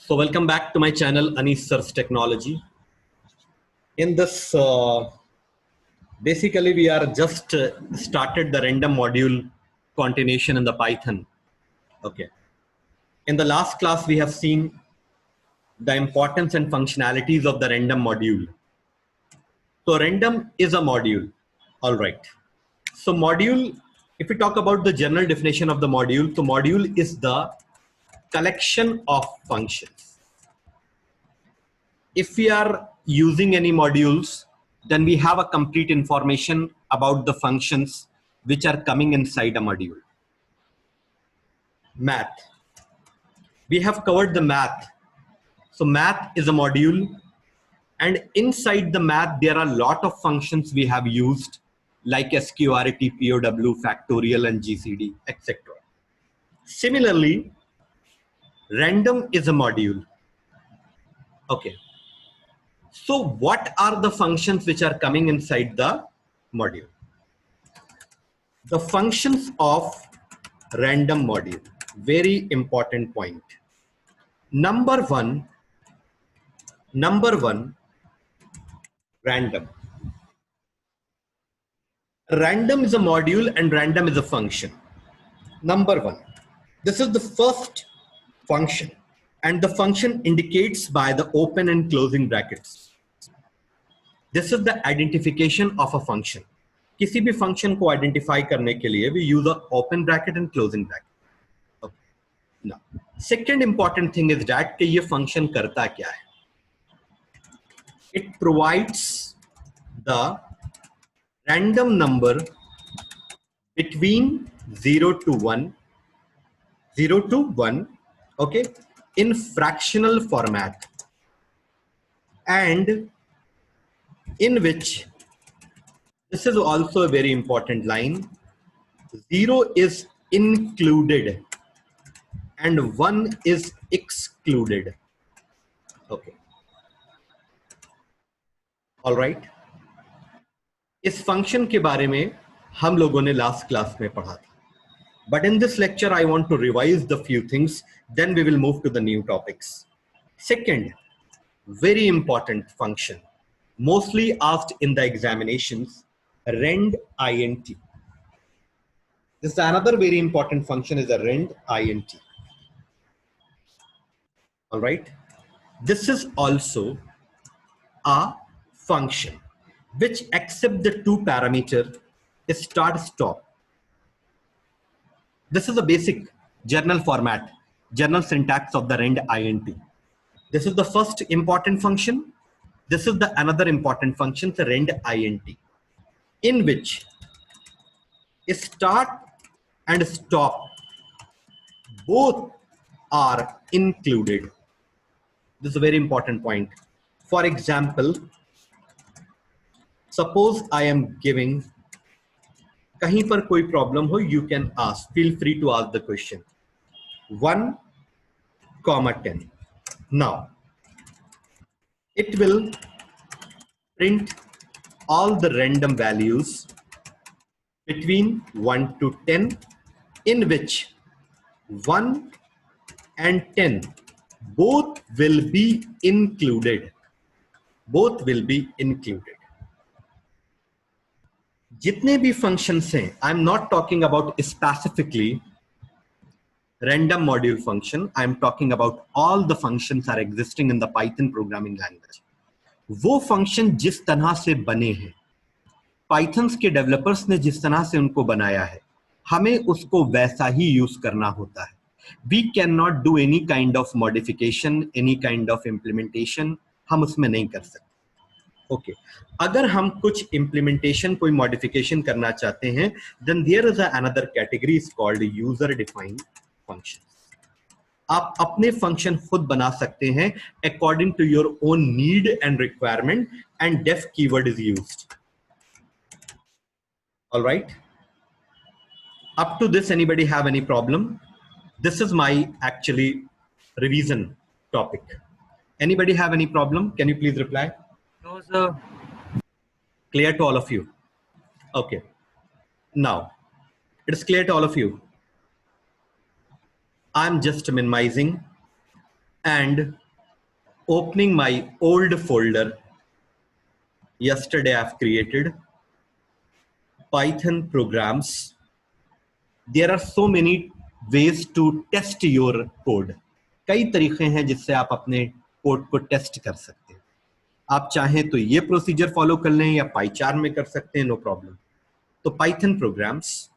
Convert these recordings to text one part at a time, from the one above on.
So welcome back to my channel, Anis Sir's Technology. In this, basically we are just started the random module continuation in the Python. Okay. In the last class, we have seen the importance and functionalities of the random module. So random is a module. All right. So module, if we talk about the general definition of the module, so module is the collection of functions. If we are using any modules, then we have a complete information about the functions which are coming inside a module. Math. We have covered the math. So math is a module, and inside the math, there are a lot of functions we have used like sqrt, POW, factorial, and GCD, etc. Similarly, random is a module. Okay. So what are the functions which are coming inside the module? The functions of random module, very important point. Number one, random. Random is a module and random is a function. Number one, this is the first function, and the function indicates by the open and closing brackets. This is the identification of a function. किसी भी function को identify करने के लिए we use a open bracket and closing bracket. Okay. Now, second important thing is that कि ये function करता क्या है? It provides the random number between 0 to 1, okay, in fractional format, and in which, this is also a very important line, 0 is included and 1 is excluded. Okay. All right. इस function के बारे में हम लोगों ने लास्ट क्लास में पढ़ा था. But in this lecture, I want to revise the few things, then we will move to the new topics. Second, very important function, mostly asked in the examinations, rend int. This is another very important function, is a rend int. All right. This is also a function which accepts the two parameter start stop. This is the basic general format, general syntax of the rend int. This is the first important function. This is the another important function, the rend int, in which start and stop both are included. This is a very important point. For example, suppose I am giving, कहीं पर कोई problem हो, you can ask, feel free to ask the question. 1, 10. Now, it will print all the random values between 1 to 10, in which 1 and 10 both will be included. Both will be included. जितने भी functions हैं, I'm not talking about specifically random module function. I'm talking about all the functions are existing in the Python programming language. वो function जिस तरह से बने हैं, Pythons के developers ने जिस तरह से उनको बनाया है, हमें उसको वैसा ही use करना होता है. We cannot do any kind of modification, any kind of implementation. हम उसमें नहीं कर सकते. ओके अगर हम कुछ implementation, कोई modification करना चाहते हैं, then there is another category is called user defined functions. आप अपने function खुद बना सकते हैं according to your own need and requirement, and def keyword is used. All right. Up to this, anybody have any problem? This is my actually revision topic. Anybody have any problem? Can you please reply? No, sir. Clear to all of you? Okay. Now, it's clear to all of you. I'm just minimizing and opening my old folder. Yesterday I've created Python programs. There are so many ways to test your code. कई तरीके हैं जिससे आप अपने code को test कर सकते हैं. आप चाहें तो ये प्रोसीजर फॉलो कर लें या PyCharm में कर सकते हैं, नो प्रॉब्लम. तो Python programs,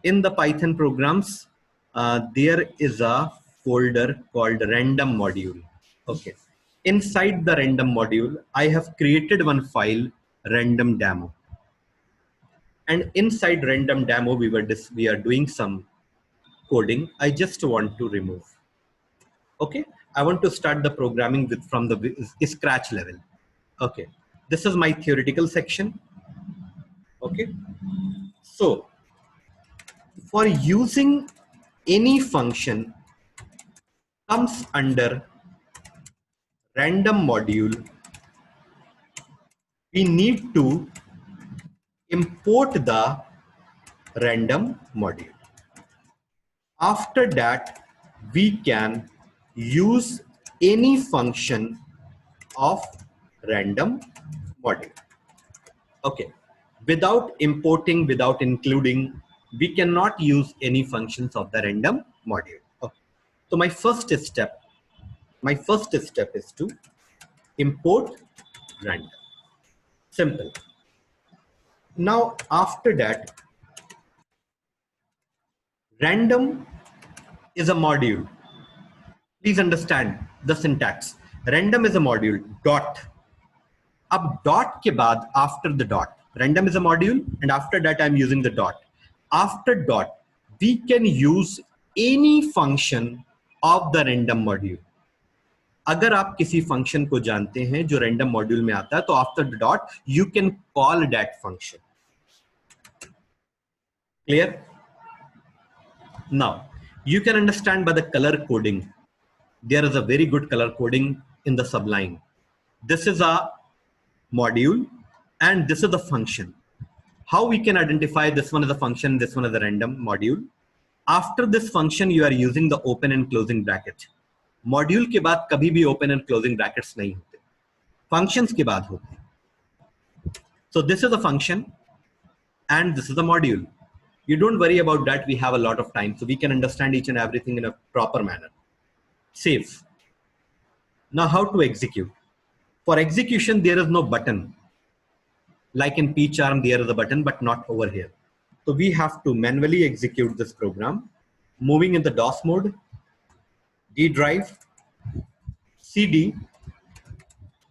in the Python programs, there is a folder called random module. Okay. Inside the random module, I have created one file, random demo. And inside random demo, we are doing some coding. I just want to remove. Okay. I want to start the programming from the scratch level. Okay. This is my theoretical section. Okay. So for using any function comes under random module, we need to import the random module. After that, we can use any function of random module. Okay. Without importing, without including, we cannot use any functions of the random module. Okay. So my first step is to import random. Simple. Now after that, random is a module. Please understand the syntax. Random is a module, dot. Ab dot ke baad, after the dot, random is a module, and after that I'm using the dot. After dot, we can use any function of the random module. अगर आप किसी function को जानते हैं जो random module में आता है, तो after the dot U can call that function. Clear? Now you can understand by the color coding. There is a very good color coding in the Sublime. This is a module and this is the function. How we can identify this one is a function, this one is a random module. After this function, you are using the open and closing bracket. Module के बाद कभी भी open and closing brackets नहीं होते, functions के बाद होते हैं. So this is a function and this is a module. You don't worry about that. We have a lot of time, so we can understand each and everything in a proper manner. Save. Now how to execute? For execution, there is no button. Like in PyCharm, there is a button, but not over here. So we have to manually execute this program. Moving in the DOS mode, D drive, CD,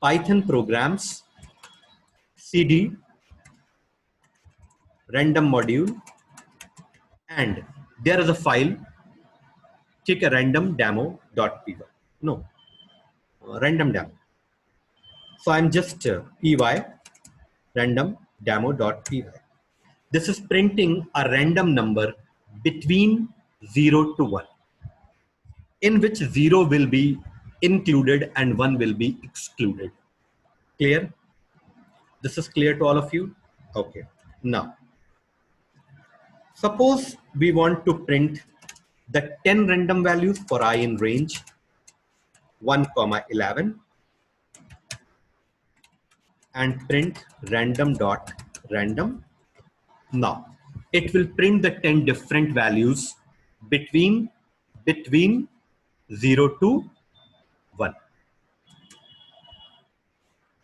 Python programs, CD, random module, and there is a file, take a random demo.py. No, random demo. So I'm just py random demo.py. This is printing a random number between 0 to 1, in which 0 will be included and 1 will be excluded. Clear? This is clear to all of you? Okay. Now, suppose we want to print the 10 random values for I in range 1, 11 and print random.random. Now, it will print the 10 different values between 0 to 1.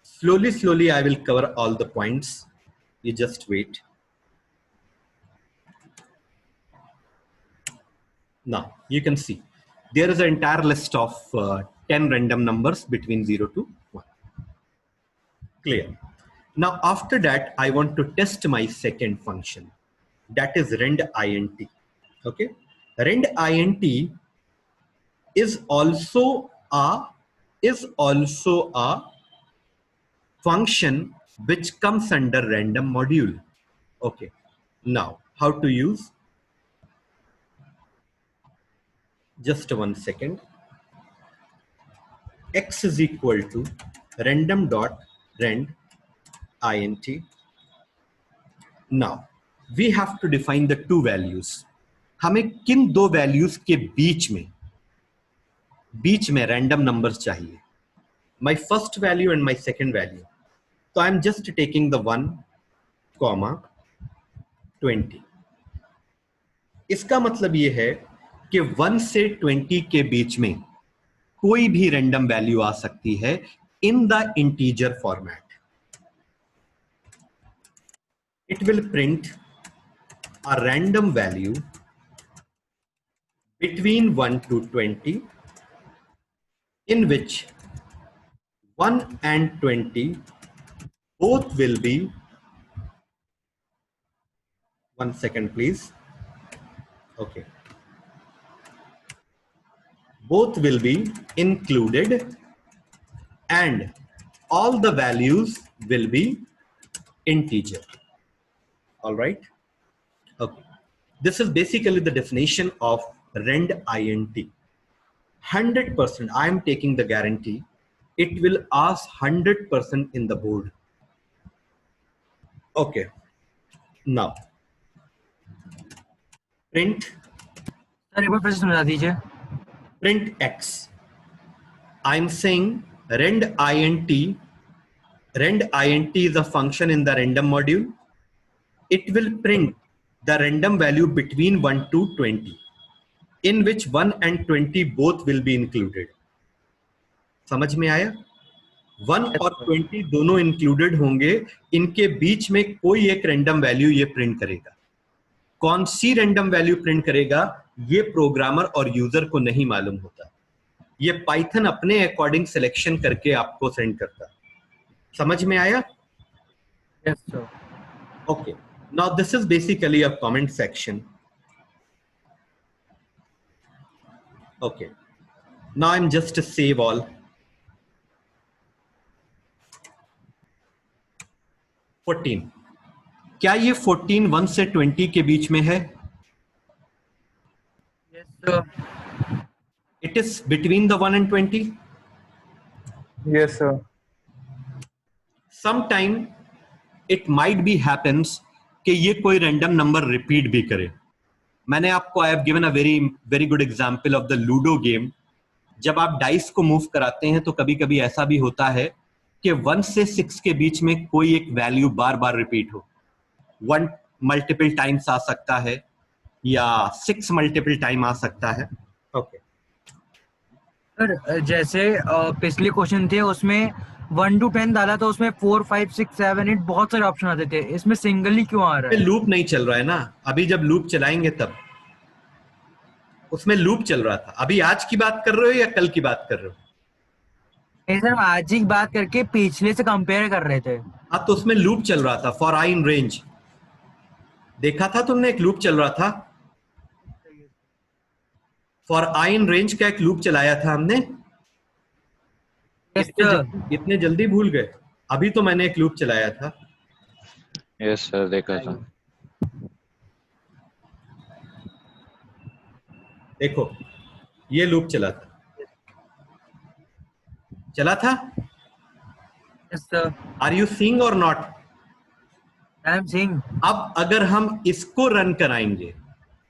Slowly, I will cover all the points. You just wait. Now, you can see there is an entire list of 10 random numbers between 0 to 1. Clear? Now, after that, I want to test my second function. That is rend_int. Okay? Rend_int is also a function which comes under random module. Okay. Now, how to use? Just 1 second. X is equal to random.rend_int. Now, we have to define the two values. हमें किन दो values के बीच में बीच में random numbers चाहिए, my first value and my second value, तो I am just taking the 1,20। इसका मतलब ये है कि 1 से 20 के बीच में कोई भी रैंडम वैल्यू आ सकती है in the integer format. It will print a random value between 1 to 20 in which 1 and 20 both will be, one second please, okay, both will be included and all the values will be integer. All right, okay, this is basically the definition of rend int. 100% I am taking the guarantee it will ask 100% in the board. Okay, now print sir एक बार फिर से समझा दीजिए. print x. I'm saying rend int. Rend int is a function in the random module. It will print the random value between 1 to 20 in which 1 and 20 both will be included. समझ में आया? 1 और 20 दोनों इंक्लूडेड होंगे, इनके बीच में कोई एक रैंडम वैल्यू ये प्रिंट करेगा. कौन सी रैंडम वैल्यू प्रिंट करेगा ये प्रोग्रामर और यूजर को नहीं मालूम होता. ये पाइथन अपने अकॉर्डिंग सिलेक्शन करके आपको सेंड करता. समझ में आया? Yes sir. Okay, now this is basically a comment section. Okay, now I am just save all. क्या ये 14 1 से 20 के बीच में है? Yes sir. It is between the 1 and 20. Yes, sir. Sometime it might be happens कि ये कोई रैंडम नंबर रिपीट भी करे. मैंने आपको I have given a very good example of the ludo game. जब आप डाइस को मूव कराते हैं तो कभी कभी ऐसा भी होता है कि 1 से 6 के बीच में कोई एक वैल्यू बार बार रिपीट हो. 1 मल्टीपल टाइम्स आ सकता है या 6 मल्टीपल टाइम आ सकता है. ओके, सर जैसे पिछले क्वेश्चन थे उसमें 1 to 10 डाला तो उसमें 4 5 6 7 8 बहुत सारे ऑप्शन आते थे. इसमें सिंगल ही क्यों आ रहा है? लूप नहीं चल रहा है ना. अभी जब लूप चलाएंगे तब. उसमें लूप चल रहा था. अभी आज की बात कर रहे हो या कल की बात कर रहे हो? नहीं सर, हम आज ही की बात करके पिछले से कंपेयर कर रहे थे. हाँ, तो उसमें लूप चल रहा था. फॉर आई इन रेंज देखा था तुमने, एक लूप चल रहा था. फॉर आई इन रेंज का एक लूप चलाया था हमने. Yes sir. इतने जल्दी भूल गए? अभी तो मैंने एक लूप चलाया था. यस सर, देखा था. देखो, ये लूप चला था. Yes sir. Are you seeing or not? I am seeing. अब अगर हम इसको रन कराएंगे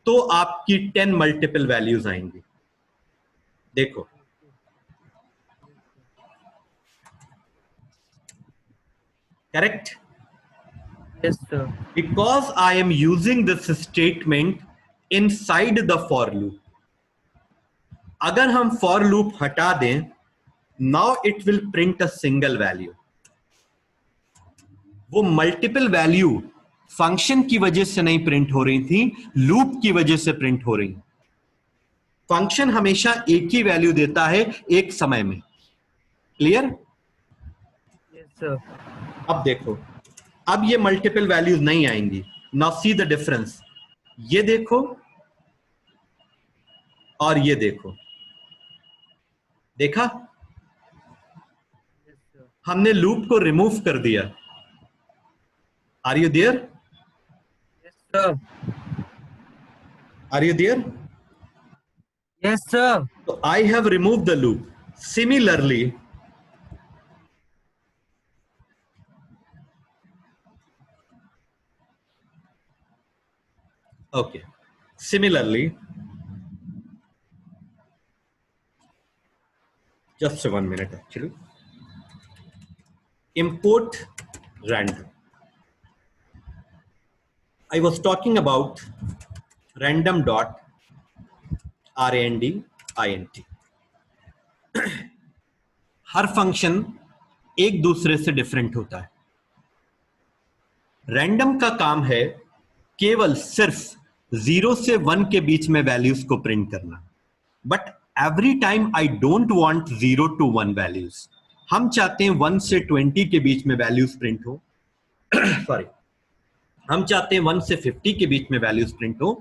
तो आपकी 10 मल्टीपल वैल्यूज आएंगी. देखो, correct? Yes sir. Because I am using this statement inside the for loop. अगर हम for loop हटा दें, now it will print a single value. वो मल्टीपल वैल्यू फंक्शन की वजह से नहीं प्रिंट हो रही थी, लूप की वजह से प्रिंट हो रही. फंक्शन हमेशा एक ही वैल्यू देता है एक समय में. क्लियर? Yes sir. अब देखो, अब ये मल्टीपल वैल्यूज नहीं आएंगी. Now see the difference. ये देखो और ये देखो. देखा? हमने लूप को रिमूव कर दिया. Are you there? Yes sir. Are you there? Yes sir. So I have removed the loop. Similarly, okay. Similarly, Just 1 minute actually. Import random. I was talking about random dot rand int. Her function एक दूसरे से different होता है. Random का काम है केवल सिर्फ 0 से 1 के बीच में वैल्यूज को प्रिंट करना. But every time I don't want 0 to 1 values. हम चाहते हैं 1 से 20 के बीच में वैल्यूज प्रिंट हो. सॉरी, हम चाहते हैं 1 से 50 के बीच में वैल्यूज प्रिंट हो.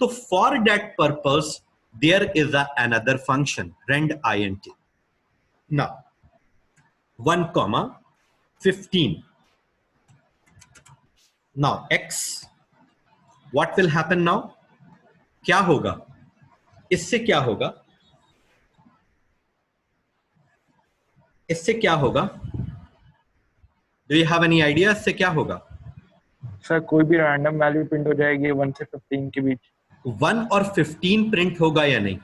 तो for that purpose there is another function rand int. Now 1, 15. Now x, what will happen now? क्या होगा? इससे क्या होगा? इससे क्या होगा? Do you have any idea? इससे क्या होगा? सर कोई भी रैंडम वैल्यू प्रिंट हो जाएगी 1 से 15 के बीच. 1 और 15 प्रिंट होगा या नहीं?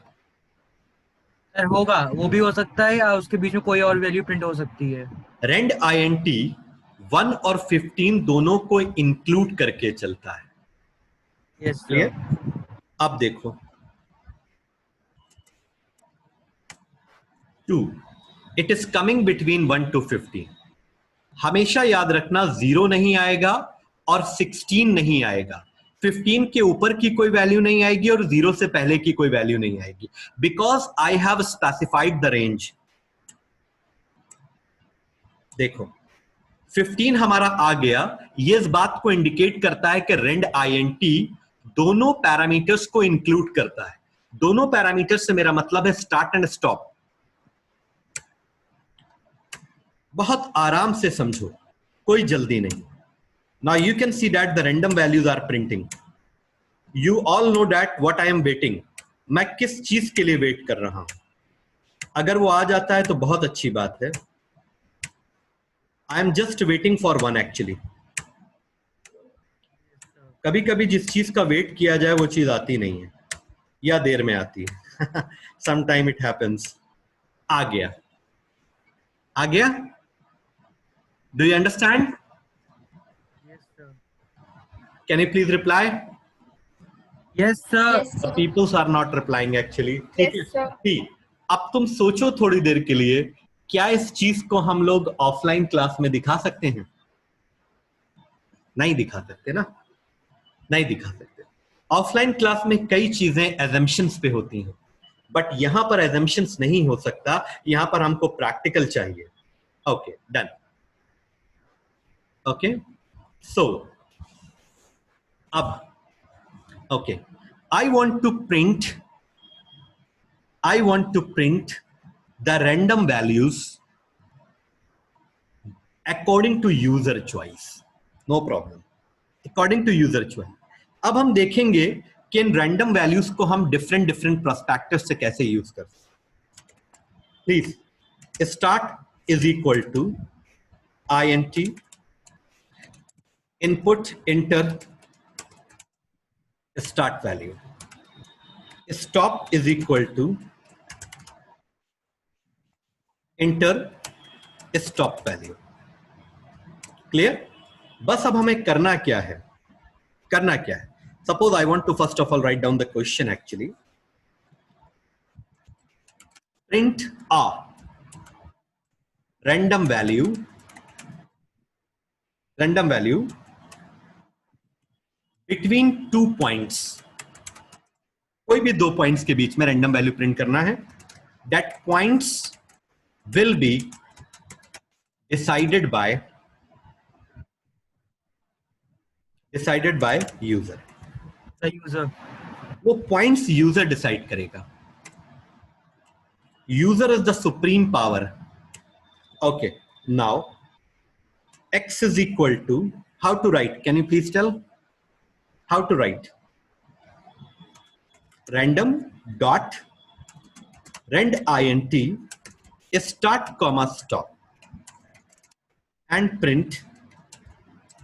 सर होगा, वो भी हो सकता है या उसके बीच में कोई और वैल्यू प्रिंट हो सकती है. rand int 1 और 15 दोनों को इंक्लूड करके चलता है. Yes clear? अब देखो 2, it is coming between 1 to 15. हमेशा याद रखना 0 नहीं आएगा और 16 नहीं आएगा. 15 के ऊपर की कोई वैल्यू नहीं आएगी और 0 से पहले की कोई वैल्यू नहीं आएगी, because I have specified the range. देखो 15 हमारा आ गया. ये इस बात को इंडिकेट करता है कि rand int दोनों पैरामीटर्स को इंक्लूड करता है. दोनों पैरामीटर्स से मेरा मतलब है स्टार्ट एंड स्टॉप. बहुत आराम से समझो, कोई जल्दी नहीं. Now you can see that the random values are printing. You all know that what I am waiting. मैं किस चीज के लिए वेट कर रहा हूं. अगर वो आ जाता है तो बहुत अच्छी बात है. I am just waiting for one actually. कभी कभी जिस चीज का वेट किया जाए वो चीज आती नहीं है या देर में आती है. Sometime it happens. आ गया. आ गया? Do you understand? Can you please reply? Yes sir. Yes, The sir. peoples are not replying actually. Yes, sir. ठीक. अब तुम सोचो थोड़ी देर के लिए, क्या इस चीज को हम लोग ऑफलाइन क्लास में दिखा सकते हैं? नहीं दिखा सकते ना, नहीं दिखा सकते. ऑफलाइन क्लास में कई चीजें एजम्पशंस पे होती हैं, बट यहां पर एजम्पशंस नहीं हो सकता. यहां पर हमको प्रैक्टिकल चाहिए. Okay, done. ओके, सो अब okay, I want to print the random values according to user choice. No problem, according to user choice. अब हम देखेंगे कि इन random values को हम different perspectives से कैसे यूज कर सकते. Please start is equal to int input enter start value. Stop is equal to enter stop value. Clear? बस अब हमें करना क्या है? करना क्या है? Suppose I want to first of all write down the question actually. Print a random value between 2 points. कोई भी 2 पॉइंट्स के बीच में रैंडम वैल्यू प्रिंट करना है. That points will be decided by user. User. वो पॉइंट्स यूजर डिसाइड करेगा. User is the supreme power. Okay, now x is equal to, how to write? Can you please tell? How to write? Random dot rand int start comma stop and print.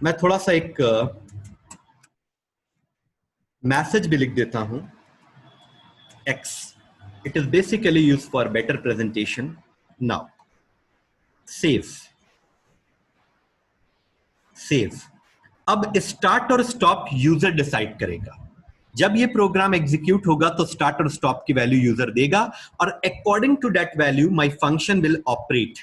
मैं थोड़ा सा एक message भी लिख देता हूं. x, it is basically used for better presentation. Now save, save. अब start और स्टॉप यूजर डिसाइड करेगा। जब ये प्रोग्राम एग्जीक्यूट होगा तो स्टार्ट और स्टॉप की वैल्यू यूजर देगा और according to that value my function will operate.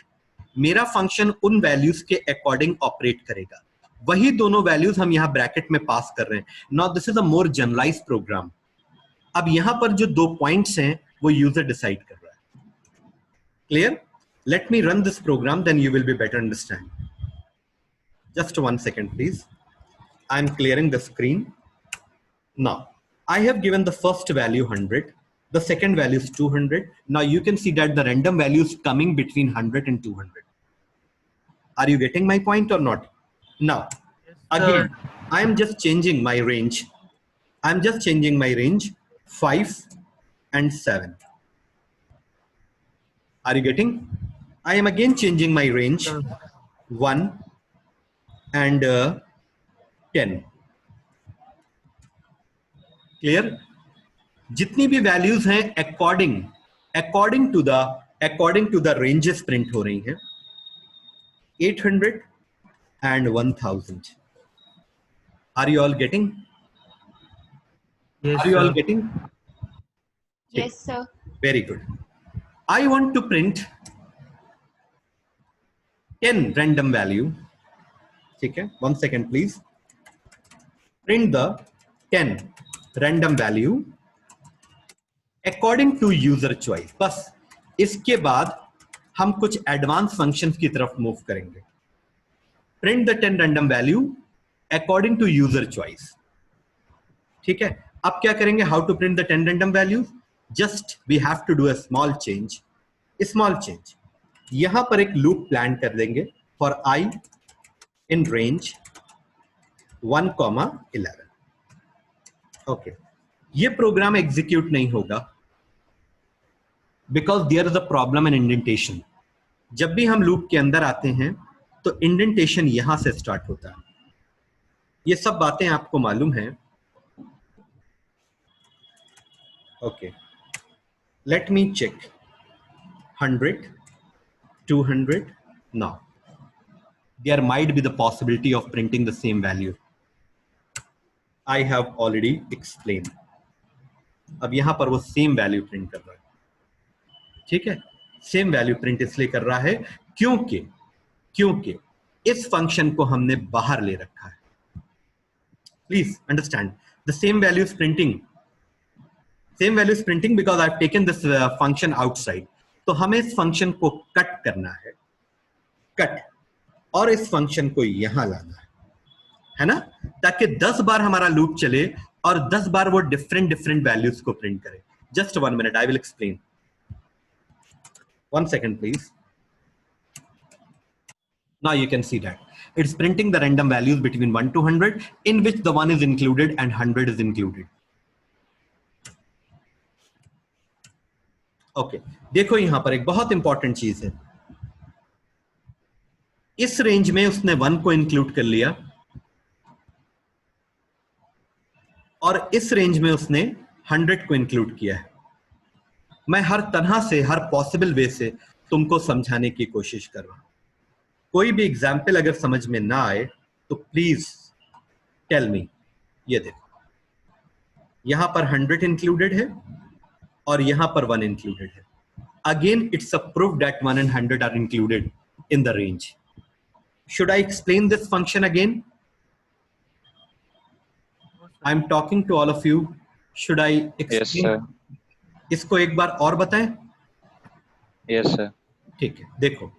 मेरा फंक्शन उन वैल्यूज के अकॉर्डिंग ऑपरेट करेगा। वही दोनों वैल्यूज हम यहां ब्रैकेट में पास कर रहे हैं। Now this is a more generalized program. अब यहां पर जो 2 पॉइंट्स हैं वो यूजर डिसाइड कर रहा है। Clear? Let me run this program, then you will be better understand. Just 1 second please. I am clearing the screen. Now I have given the first value 100, the second value is 200. Now you can see that the random value is coming between 100 and 200. Are you getting my point or not? Now again I am just changing my range. I am just changing my range 5 and 7. Are you getting? I am again changing my range 1 and 10. Clear? जितनी भी values हैं according to the ranges print हो रही हैं। 800 and 1000. Are you all getting? Yes, Are you all sir. getting? Yes, sir. Very good. I want to print 10 random value. ठीक है, 1 second please. Print the 10 random value according to user choice. बस इसके बाद हम कुछ advance functions की तरफ move करेंगे। Print the 10 random value according to user choice. ठीक है, अब क्या करेंगे? How to print the 10 random values? Just we have to do a small change. यहां पर एक लूप प्लान कर देंगे for I in range 1,11. Okay, ये प्रोग्राम एग्जीक्यूट नहीं होगा because there is a problem in indentation. जब भी हम लूप के अंदर आते हैं तो इंडेंटेशन यहां से स्टार्ट होता है। ये सब बातें आपको मालूम है। Okay, let me check 100, 200. Now there might be the possibility of printing the same value. I have already explained. अब यहां पर वो सेम वैल्यू प्रिंट कर रहा है। ठीक है, सेम वैल्यू प्रिंट इसलिए कर रहा है क्योंकि इस फंक्शन को हमने बाहर ले रखा है। Please understand, the same value is printing because I have taken this function outside. तो हमें इस फंक्शन को कट करना है, और इस फंक्शन को यहां लाना है ना, ताकि 10 बार हमारा लूप चले और 10 बार वो डिफरेंट वैल्यूज को प्रिंट करे। Just 1 minute, I will explain. 1 second please. Now you can see that it's printing the random values between 1 to 100 in which the 1 is included and 100 is included. Okay, देखो यहां पर एक बहुत important चीज है। इस रेंज में उसने 1 को इंक्लूड कर लिया और इस रेंज में उसने 100 को इंक्लूड किया है। मैं हर तरह से, हर पॉसिबल वे से तुमको समझाने की कोशिश कर रहा हूं। कोई भी एग्जाम्पल अगर समझ में ना आए तो प्लीज टेल मी। ये देखो, यहां पर 100 इंक्लूडेड है और यहां पर 1 इंक्लूडेड है। Again it's a proof that 1 and 100 are included in the range. Should I explain this function again? I'm talking to all of you. Should I explain? Yes, sir. इसको एक बार और बताएं। Yes, sir. ठीक है, देखो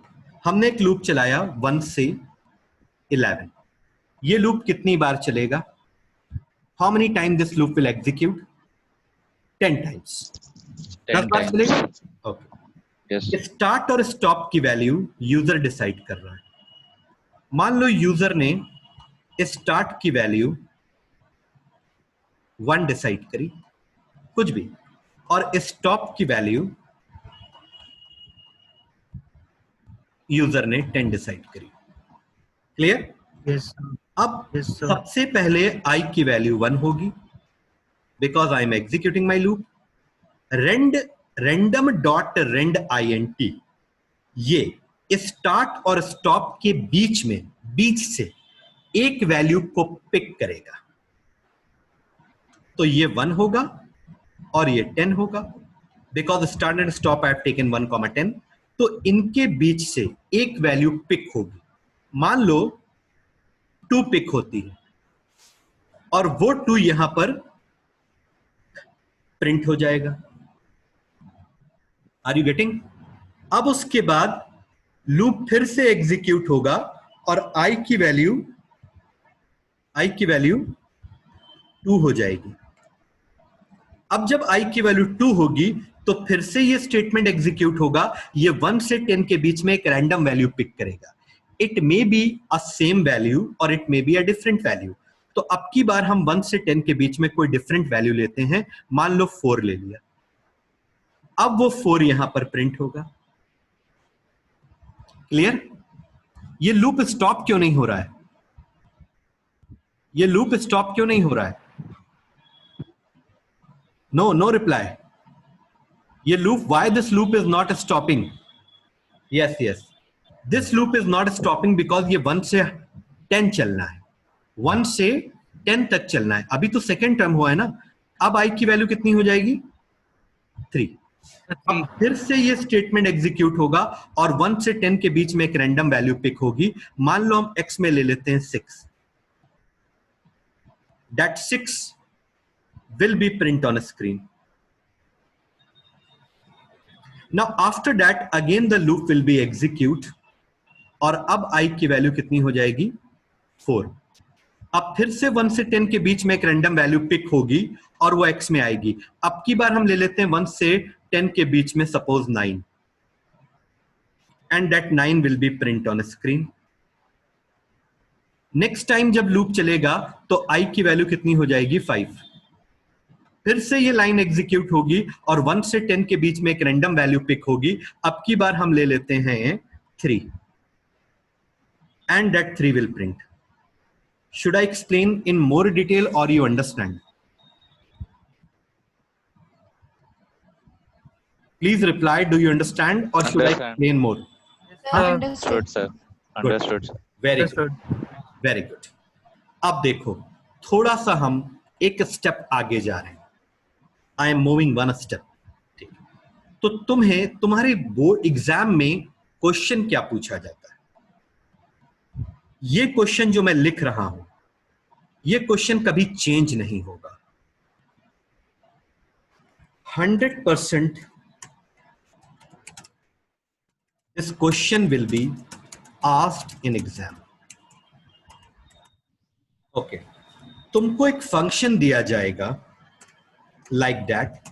हमने एक लूप चलाया 1 से 11। ये लूप कितनी बार चलेगा? How many times this loop will execute? 10 times. 10 bar times. चलेगा? Okay. Yes. स्टार्ट और स्टॉप की वैल्यू यूजर डिसाइड कर रहा है। मान लो यूजर ने स्टार्ट की वैल्यू 1 डिसाइड करी, कुछ भी, और स्टॉप की वैल्यू यूजर ने 10 डिसाइड करी। क्लियर? Yes, sir. अब Yes, sir. सबसे पहले आई की वैल्यू 1 होगी because I am executing my loop. random.rend int, ये स्टार्ट और स्टॉप के बीच से एक वैल्यू को पिक करेगा। तो ये 1 होगा और ये 10 होगा, because start and stop I have taken 1, 10। तो इनके बीच से एक वैल्यू पिक होगी। मान लो 2 पिक होती है और वो 2 यहां पर प्रिंट हो जाएगा। Are you getting? अब उसके बाद लूप फिर से एग्जीक्यूट होगा और i की वैल्यू 2 हो जाएगी। अब जब i की वैल्यू 2 होगी तो फिर से ये स्टेटमेंट एग्जीक्यूट होगा। ये 1 से 10 के बीच में एक रैंडम वैल्यू पिक करेगा। It may be a same value और it may be a different value. तो अब की बार हम 1 से 10 के बीच में कोई डिफरेंट वैल्यू लेते हैं। मान लो 4 ले लिया। अब वो 4 यहां पर प्रिंट होगा। क्लियर? ये लूप स्टॉप क्यों नहीं हो रहा है? ये लूप स्टॉप क्यों नहीं हो रहा है? No reply. ये loop, why this loop is not stopping? Yes, this loop is not stopping because ये 1 से 10 चलना है, 1 से 10 तक चलना है। अभी तो सेकेंड टर्म हुआ है ना। अब i की वैल्यू कितनी हो जाएगी? 3। अब फिर से ये स्टेटमेंट एग्जीक्यूट होगा और 1 से 10 के बीच में एक रैंडम वैल्यू पिक होगी। मान लो हम x में ले लेते हैं 6। That 6 will be print on a screen. Now after that again the loop will be execute और अब i की वैल्यू कितनी हो जाएगी? 4। अब फिर से 1 से 10 के बीच में एक रैंडम वैल्यू पिक होगी और वो x में आएगी। अब की बार हम ले लेते हैं 1 से 10 के बीच में suppose 9 and that 9 will be print on a screen. Next time जब लूप चलेगा तो i की वैल्यू कितनी हो जाएगी? 5। फिर से ये लाइन एग्जीक्यूट होगी और 1 से 10 के बीच में एक रैंडम वैल्यू पिक होगी। अब की बार हम ले लेते हैं 3 and that 3 will print. Should I explain in more detail or you understand? Please reply, do you understand or should I Understand. explain more? Understood. Understood, sir. Understood, sir. Very good. Very good. अब देखो, थोड़ा सा हम एक step आगे जा रहे हैं। I am moving 1 step. ठीक, तो तुम्हारे बोर्ड एग्जाम में क्वेश्चन क्या पूछा जाता है? ये क्वेश्चन जो मैं लिख रहा हूं, ये क्वेश्चन कभी चेंज नहीं होगा। 100% this question will be asked in exam. Okay, तुमको एक फंक्शन दिया जाएगा लाइक दैट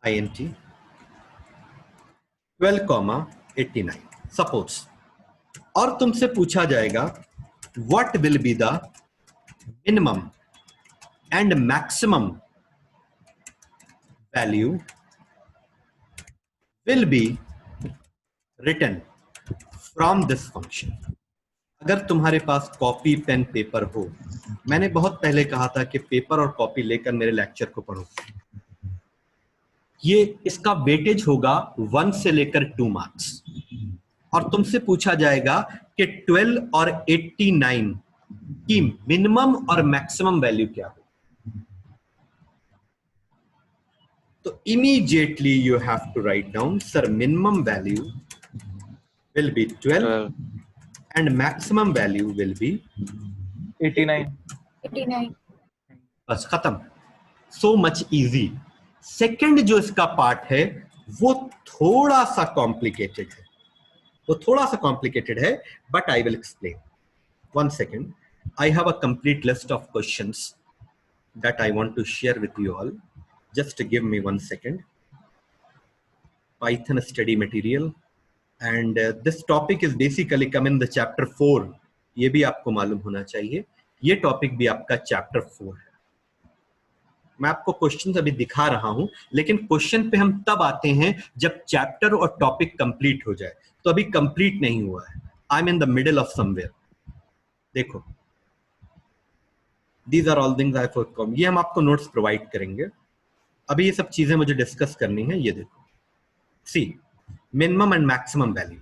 int 12,89 सपोज, और तुमसे पूछा जाएगा what will be the minimum and maximum value will be written from this function. अगर तुम्हारे पास कॉपी पेन पेपर हो, मैंने बहुत पहले कहा था कि पेपर और कॉपी लेकर मेरे लेक्चर को पढ़ो। ये इसका वेटेज होगा 1 से लेकर 2 मार्क्स और तुमसे पूछा जाएगा कि 12 और 89 की मिनिमम और मैक्सिमम वैल्यू क्या हो। तो immediately you have to write down, sir minimum value will be 12 and maximum value will be 89. 89. बस खत्म। so much easy। सेकंड जो इसका पार्ट है वो थोड़ा सा कॉम्प्लिकेटेड है, but I will explain. 1 second, I have a complete list of questions that I want to share with you all. Just give me 1 second. Python study material and this topic is basically come in the chapter 4। ये भी आपको मालूम होना चाहिए, ये topic भी आपका chapter 4 है। मैं आपको क्वेश्चन अभी दिखा रहा हूं, लेकिन क्वेश्चन पे हम तब आते हैं जब चैप्टर और टॉपिक कंप्लीट हो जाए। तो अभी कंप्लीट नहीं हुआ है, I am in the middle of somewhere. देखो, these are all things I forcome. ये हम आपको नोट्स प्रोवाइड करेंगे। अभी ये सब चीजें मुझे डिस्कस करनी है। ये देखो, सी मिनिमम एंड मैक्सिमम वैल्यू,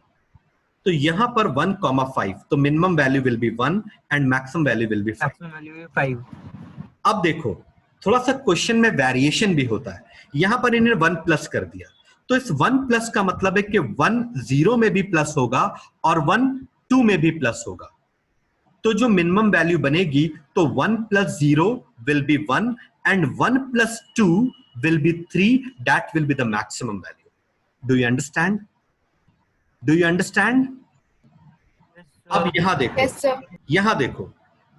तो यहां पर 1,5, तो minimum value will B 1 and maximum value will B 5. Maximum value 5. अब देखो थोड़ा सा क्वेश्चन में वेरिएशन भी होता है. यहां पर इन्हें 1 प्लस कर दिया, तो इस 1 प्लस का मतलब है कि 1 0 में भी प्लस होगा और 1 2 में भी प्लस होगा. तो जो मिनिमम वैल्यू बनेगी तो 1 plus 0 will be 1 and 1 plus 2 will be 3. That will be the maximum value. Do you understand? Do you understand? अब यहां देखो, Yes, sir. यहां देखो,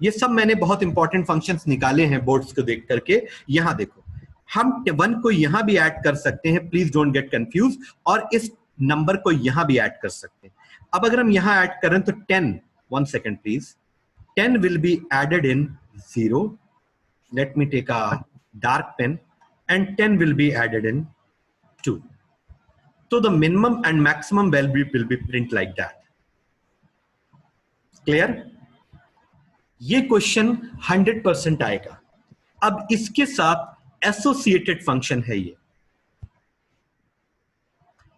ये सब मैंने बहुत इंपॉर्टेंट फंक्शंस निकाले हैं बोर्ड्स को देख करके. यहां देखो, हम 1 को यहां भी ऐड कर सकते हैं, प्लीज डोंट गेट कंफ्यूज, और इस नंबर को यहां भी ऐड कर सकते हैं. अब अगर हम यहां ऐड करें तो 10, 1 second please, 10 will be added in 0. Let me take a dark pen. And 10 will be added in 2. So the minimum and maximum value will be print like that. Clear? ये क्वेश्चन 100% आएगा. अब इसके साथ associated function है ये.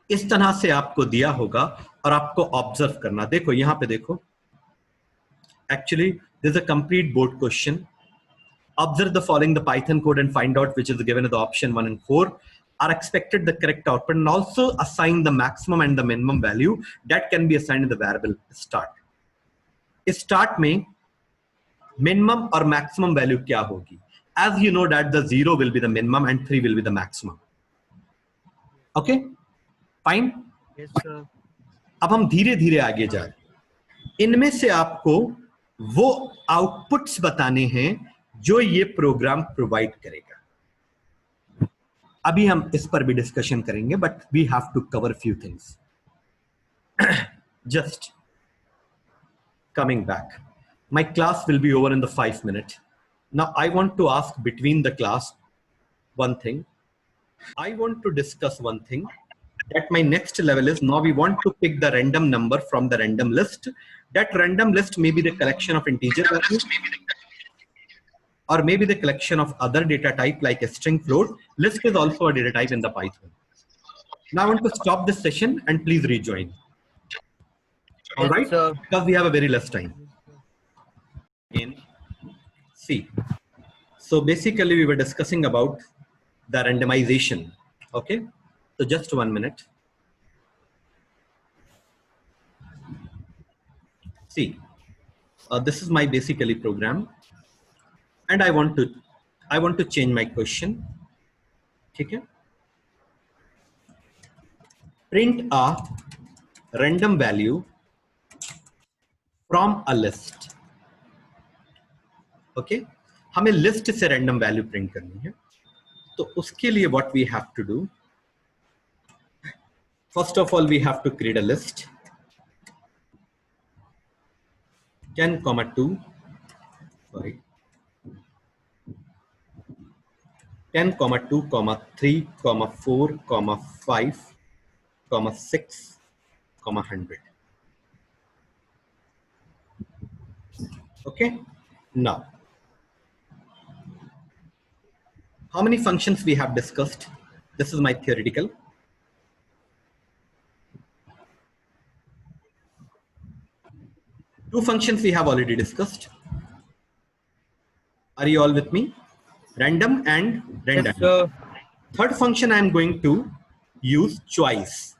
इस तरह से आपको दिया होगा और आपको ऑब्जर्व करना. देखो यहां पे देखो. Actually, this is a complete board question. Observe the following the Python code and find out which is given as the option 1 and 4 are expected the correct output, and also assign the maximum and the minimum value that can be assigned in the variable start. Start में minimum और maximum value क्या होगी? As you know that the 0 will be the minimum and 3 will be the maximum. Okay? Fine? Yes, sir. अब हम धीरे धीरे आगे जा रहे हैं. इनमें से आपको वो आउटपुट्स बताने हैं जो ये प्रोग्राम प्रोवाइड करेगा. अभी हम इस पर भी डिस्कशन करेंगे, but we have to cover few things. Just coming back, my class will be over in the 5 minutes. Now I want to ask between the class one thing. I want to discuss one thing, that my next level is, now we want to pick the random number from the random list. That random list may be the collection of integer values, or maybe the collection of other data type like a string, float. List is also a data type in the Python. Now I want to stop this session and please rejoin. All right, because we have a very less time. In C. So basically we were discussing about the randomization. Okay, so just 1 minute. See, this is my basically program. And I want to change my question. ठीक है? Print a random value from a list. Okay? हमें list से random value print करनी है. तो उसके लिए what we have to do? First of all, we have to create a list. 10,2. Sorry. 10, 2, 3, 4, 5, 6, 100. Okay. Now, how many functions we have discussed? This is my theoretical. Two functions we have already discussed. Are you all with me? Random and random. Yes, Third function I am going to use choice.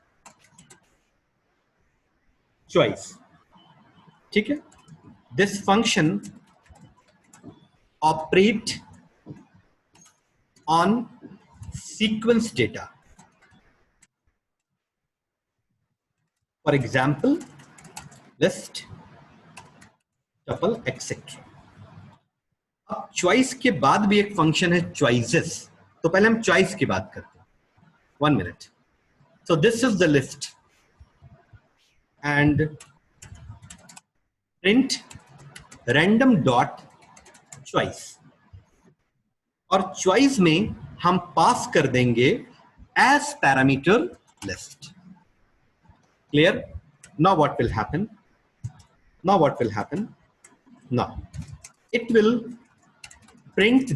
Choice. ठीक है? This function operate on sequence data. For example, list, tuple, etc. अब choice के बाद भी एक function है choices. तो पहले हम चॉइस की बात करते हैं. 1 minute. So this is the list and print random dot choice. और choice में हम पास कर देंगे as parameter list. Clear? Now what will happen? Now what will happen? Now it will print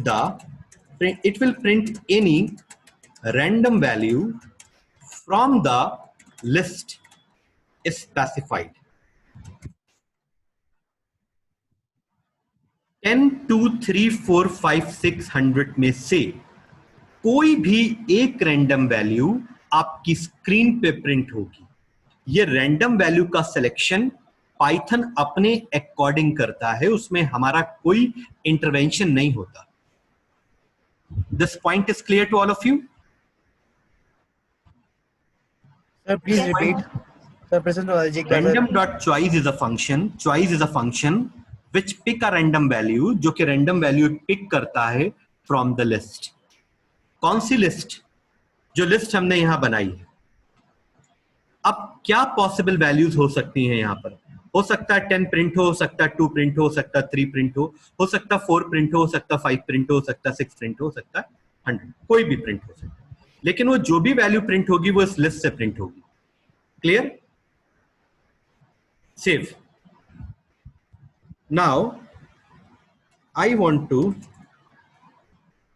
any random value from the list is specified. 10, 2, 3, 4, 5, 600 में से कोई भी एक रैंडम वैल्यू आपकी स्क्रीन पे प्रिंट होगी. ये रैंडम वैल्यू का सिलेक्शन पाइथन अपने अकॉर्डिंग करता है, उसमें हमारा कोई इंटरवेंशन नहीं होता. This point is clear to all of you? Sir, please Yes, repeat. Sir, present logic. Random.choice is a function. Choice is a function which pick a random value, जो कि random value pick करता है from the list. कौन सी list? जो list हमने यहां बनाई है. अब क्या पॉसिबल वैल्यूज हो सकती हैं यहां पर? हो सकता है 10 प्रिंट हो सकता है 2 प्रिंट हो सकता है 3 प्रिंट हो सकता है 4 प्रिंट हो सकता है 5 प्रिंट हो सकता है 6 प्रिंट हो सकता है 100, कोई भी प्रिंट हो सकता है. लेकिन वो जो भी वैल्यू प्रिंट होगी वो इस लिस्ट से प्रिंट होगी. Clear? Save. Now I want to,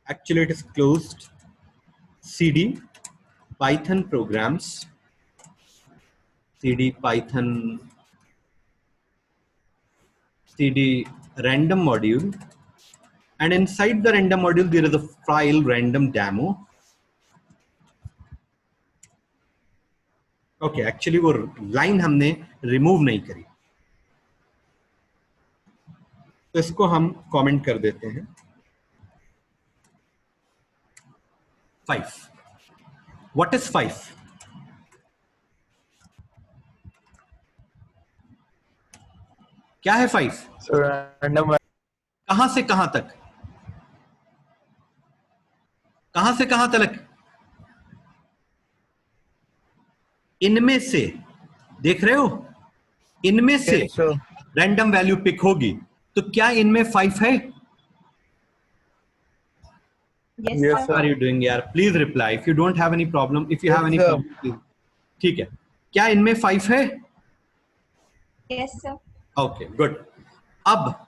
actually it is closed, cd python programs, cd python, cd random module, and inside the random module there is a file random demo. Okay, actually वो line हमने remove नहीं करी, तो इसको हम comment कर देते हैं. 5. What is 5? क्या है 5? So random कहां से कहां तक? कहां से कहां तक? इनमें से, देख रहे हो, इनमें से Yes, sir. Random value pick होगी. तो क्या इनमें 5 है? Yes, Yes, sir. sir. What are you doing यार? Please reply. If you don't have any problem, if you have Yes, any sir. problem, please. ठीक है. क्या इनमें 5 है? Yes, sir. Okay, good. अब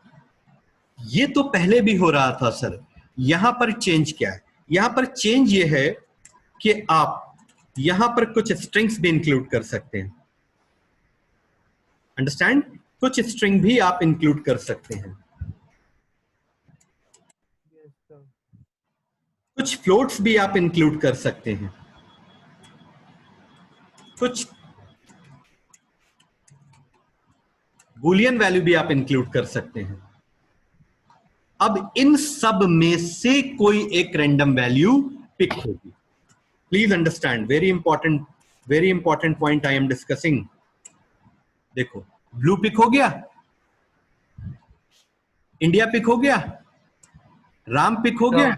ये तो पहले भी हो रहा था सर. यहां पर चेंज क्या है? यहां पर चेंज ये है कि आप यहां पर कुछ स्ट्रिंग्स भी इंक्लूड कर सकते हैं. अंडरस्टैंड? कुछ स्ट्रिंग भी आप इंक्लूड कर सकते हैं. Yes, sir. कुछ फ्लोट्स भी आप इंक्लूड कर सकते हैं. कुछ बूलियन वैल्यू भी आप इंक्लूड कर सकते हैं. अब इन सब में से कोई एक रैंडम वैल्यू पिक होगी. Please understand, very important point I am discussing. देखो, ब्लू पिक हो गया, इंडिया पिक हो गया, राम पिक हो गया,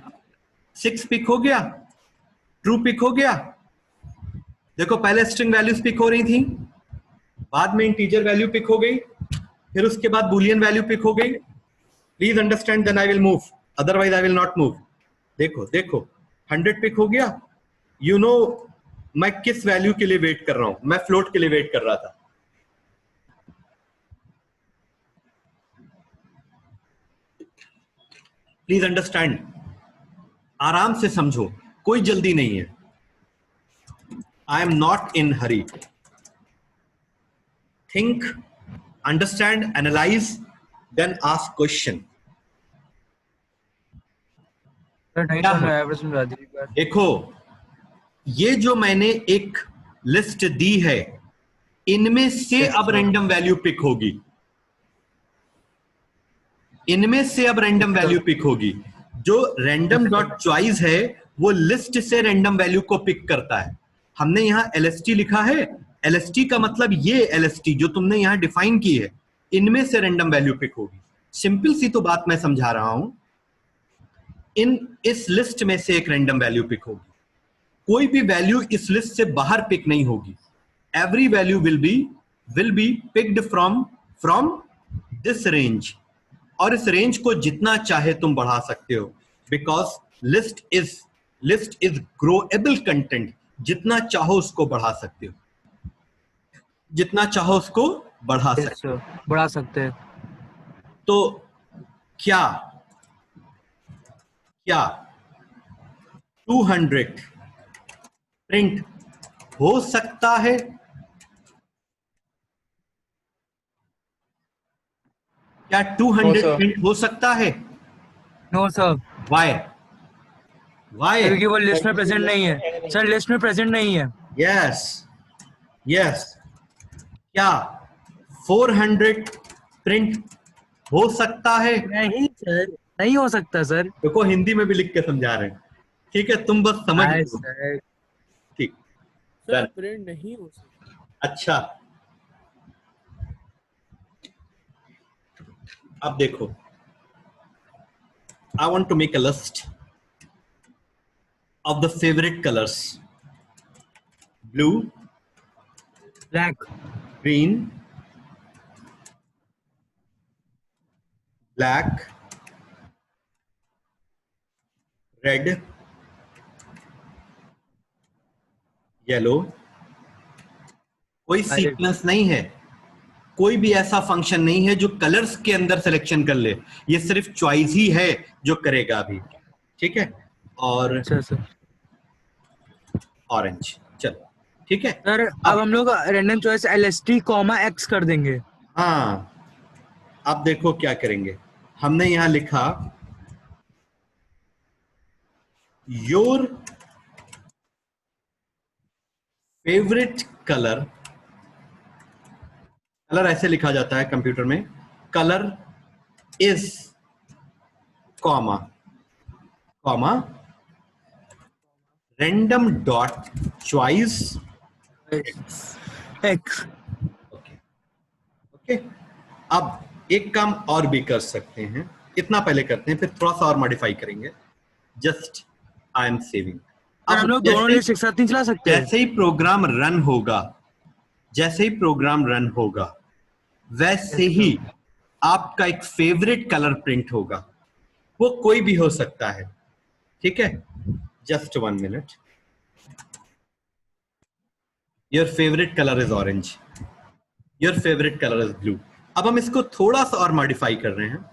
6 पिक हो गया, ट्रू पिक हो गया. देखो, पहले स्ट्रिंग वैल्यूज पिक हो रही थी, बाद में इंटीजर वैल्यू पिक हो गई, फिर उसके बाद बूलियन वैल्यू पिक हो गई. Please understand, then I will move, otherwise I will not move. देखो देखो, 100 पिक हो गया. यू नो मैं किस वैल्यू के लिए वेट कर रहा हूं? मैं फ्लोट के लिए वेट कर रहा था. प्लीज अंडरस्टैंड, आराम से समझो, कोई जल्दी नहीं है. I am not in hurry. Think, understand, analyze, then ask question. Sir, नहीं क्या सुन है? रहा है, present logic पर. देखो, ये जो मैंने एक लिस्ट दी है, इनमें से अब रैंडम वैल्यू पिक होगी. इनमें से अब रैंडम वैल्यू पिक होगी. जो रैंडम डॉट चॉइस है वो लिस्ट से रैंडम वैल्यू को पिक करता है. हमने यहां LST लिखा है. LST का मतलब ये LST जो तुमने यहां डिफाइन की है, इनमें से रैंडम वैल्यू पिक होगी. सिंपल सी तो बात मैं समझा रहा हूं. इस लिस्ट में से एक रैंडम वैल्यू पिक होगी. कोई भी वैल्यू इस लिस्ट से बाहर पिक नहीं होगी. Every value will be picked from this range. और इस रेंज को जितना चाहे तुम बढ़ा सकते हो, बिकॉज लिस्ट इज ग्रोएबल कंटेंट. जितना चाहो उसको बढ़ा सकते हो, जितना चाहो उसको बढ़ा Yes, सकते हो. sir. बढ़ा सकते हैं. तो क्या 200 प्रिंट हो सकता है? क्या 200 sir. प्रिंट हो सकता है? No sir, why? वाई? क्योंकि वो लिस्ट में प्रेजेंट नहीं है सर, लिस्ट में प्रेजेंट नहीं है। Yes, yes. क्या 400 प्रिंट हो सकता है? नहीं सर, नहीं हो सकता सर। देखो हिंदी में भी लिख के समझा रहे हैं, ठीक है, तुम बस समझ हाय लो। सर, ठीक, सर डन। प्रिंट नहीं हो सकता। अच्छा, अब देखो, I want to make a list of the favourite colours: blue, black, green, black, red, yellow. कोई सीक्वेंस नहीं है, कोई भी ऐसा फंक्शन नहीं है जो कलर्स के अंदर सिलेक्शन कर ले, ये सिर्फ चॉइस ही है जो करेगा अभी, ठीक है। और अच्छा सर। ऑरेंज, चलो ठीक है। सर अब हम लोग random choice LST comma X कर देंगे। हाँ, अब देखो क्या करेंगे, हमने यहां लिखा योर फेवरेट कलर। कलर ऐसे लिखा जाता है कंप्यूटर में, colour is comma comma random dot choice. X। Okay, okay. अब एक काम और भी कर सकते हैं, इतना पहले करते हैं, फिर थोड़ा सा और मॉडिफाई करेंगे। Just I am saving. Sir हम लोग दोनों लिस्ट एक साथ नहीं चला सकते? जैसे ही प्रोग्राम रन होगा, जैसे ही प्रोग्राम रन होगा, वैसे ही आपका एक फेवरेट कलर प्रिंट होगा। वो कोई भी हो सकता है, ठीक है। Just 1 minute. Your favourite colour is orange, your favourite colour is blue. अब हम इसको थोड़ा सा और मॉडिफाई कर रहे हैं।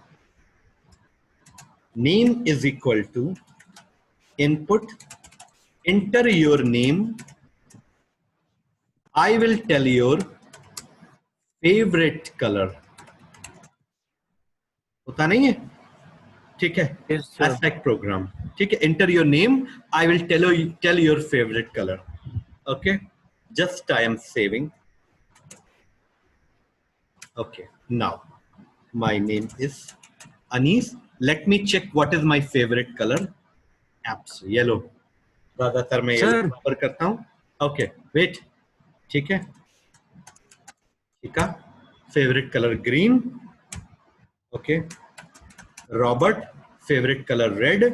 Name is equal to input, enter your name, I will tell your favorite color। होता नहीं है, ठीक है। Yes, sir. Aspect program, ठीक है। enter your name, I will tell your favorite color। okay, just I am saving। okay, now my name is Anis। let me check what is my favorite color। apps yellow। ज्यादातर मैं Sir. Yellow prefer करता हूँ। Okay wait, ठीक है, ठीक है। Favourite colour green, okay. Robert favourite colour red,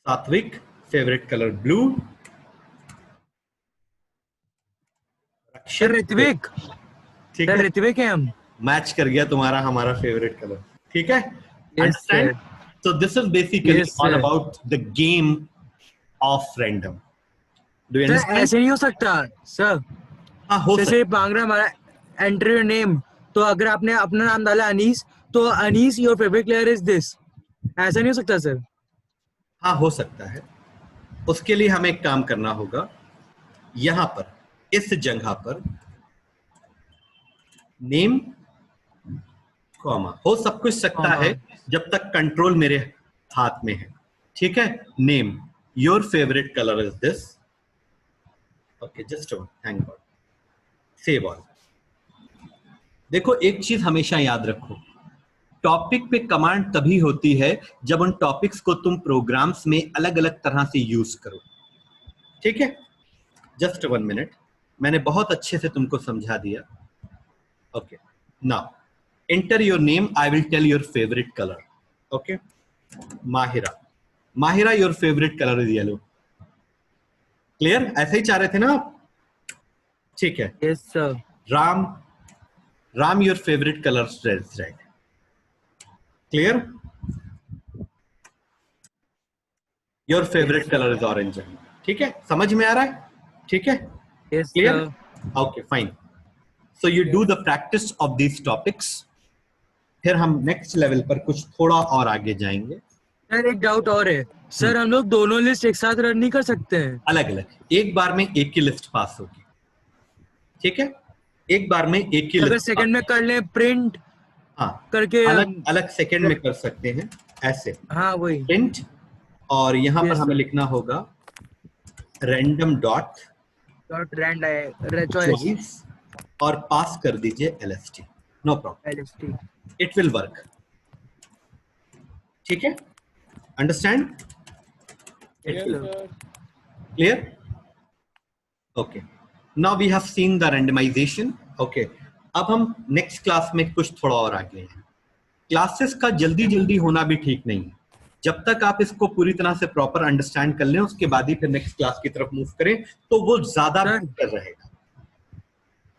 Satvik favourite colour blue, sir Ritvik, ठीक sir है, ऋत्विक है हम। मैच कर गया तुम्हारा हमारा फेवरेट कलर, ठीक है। Yes, sir. So this is basically Yes, all sir. about the game of random। Do you sir understand? ऐसे नहीं हो सकता सर। हाँ, हो सकता जैसे मांग रहा हमारा एंटर योर नेम, तो अगर आपने अपना नाम डाला अनीस, तो Anis your favourite player is this, ऐसा नहीं हो सकता सर? हाँ, हो सकता है। उसके लिए हमें एक काम करना होगा, यहां पर इस जगह पर नेम कॉमा, हो सब कुछ सकता कॉमा। है जब तक कंट्रोल मेरे हाथ में है, ठीक है। Name, your favourite colour is this. Okay, just thank God, save all. देखो एक चीज हमेशा याद रखो, टॉपिक पे कमांड तभी होती है जब उन टॉपिक्स को तुम प्रोग्राम्स में अलग अलग तरह से यूज करो, ठीक है। जस्ट 1 मिनट, मैंने बहुत अच्छे से तुमको समझा दिया। Okay, now enter your name, I will tell your favourite colour. Okay, Mahira, Mahira your favourite colour is yellow. Clear? ऐसे ही चाह रहे थे ना आप? ठीक है। Yes sir. Ram, Ram your favourite colour is red. Clear? Your favourite colour is orange. ठीक है, समझ में आ रहा है? ठीक है, yes clear? Sir. Okay fine. So you do the practice of these topics, फिर हम नेक्स्ट लेवल पर कुछ थोड़ा और आगे जाएंगे। सर एक डाउट और है, सर हम लोग दोनों लिस्ट एक साथ रन नहीं कर सकते हैं। अलग अलग, एक बार में एक की लिस्ट पास होगी, ठीक है, एक बार में एक की अगर लिस्ट। सेकंड में कर ले प्रिंट हाँ, करके अलग अलग सेकंड में कर सकते हैं ऐसे, हाँ वही प्रिंट, और यहाँ पर Yes, हमें sir. लिखना होगा random dot dot rand choice choice और पास कर दीजिए LST, no problem, LST। It will work, ठीक है, understand, Yes, sir. clear? Okay, now we have seen the randomization. Okay, अब हम नेक्स्ट क्लास में कुछ थोड़ा और आगे हैं। क्लासेस का जल्दी जल्दी होना भी ठीक नहीं है, जब तक आप इसको पूरी तरह से प्रॉपर अंडरस्टैंड कर लें उसके बाद ही फिर नेक्स्ट क्लास की तरफ मूव करें तो वो ज्यादा Sir. बेहतर रहेगा।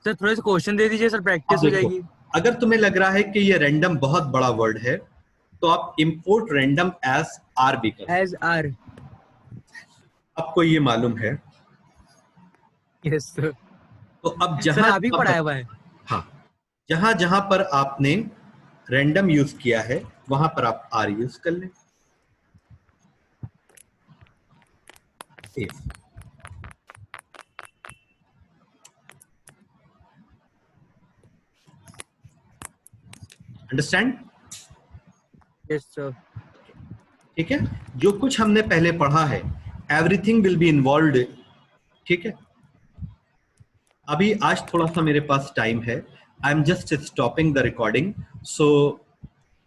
सर थोड़े से क्वेश्चन दे दीजिए सर, प्रैक्टिस अब हो देखो, जाएगी। अगर तुम्हें लग रहा है कि ये रैंडम बहुत बड़ा वर्ड है तो आप इंपोर्ट रैंडम एज आर भी कर, एज आर। आपको ये मालूम है। Yes sir. तो अब सर जहां अभी पढ़ाया हुआ है। हाँ, जहां जहां पर आपने रैंडम यूज किया है वहां पर आप आर यूज कर लें। अंडरस्टैंड? Yes sir. ठीक है, जो कुछ हमने पहले पढ़ा है एवरीथिंग विल बी इन्वॉल्व्ड, ठीक है। अभी आज थोड़ा सा मेरे पास टाइम है, I am just stopping the recording, so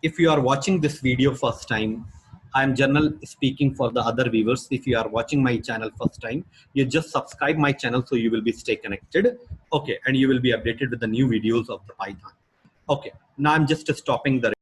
if you are watching this video first time, I am general speaking for the other viewers. If you are watching my channel first time, you just subscribe my channel so you will be stay connected, okay, and you will be updated with the new videos of the Python. Okay, now I'm just stopping the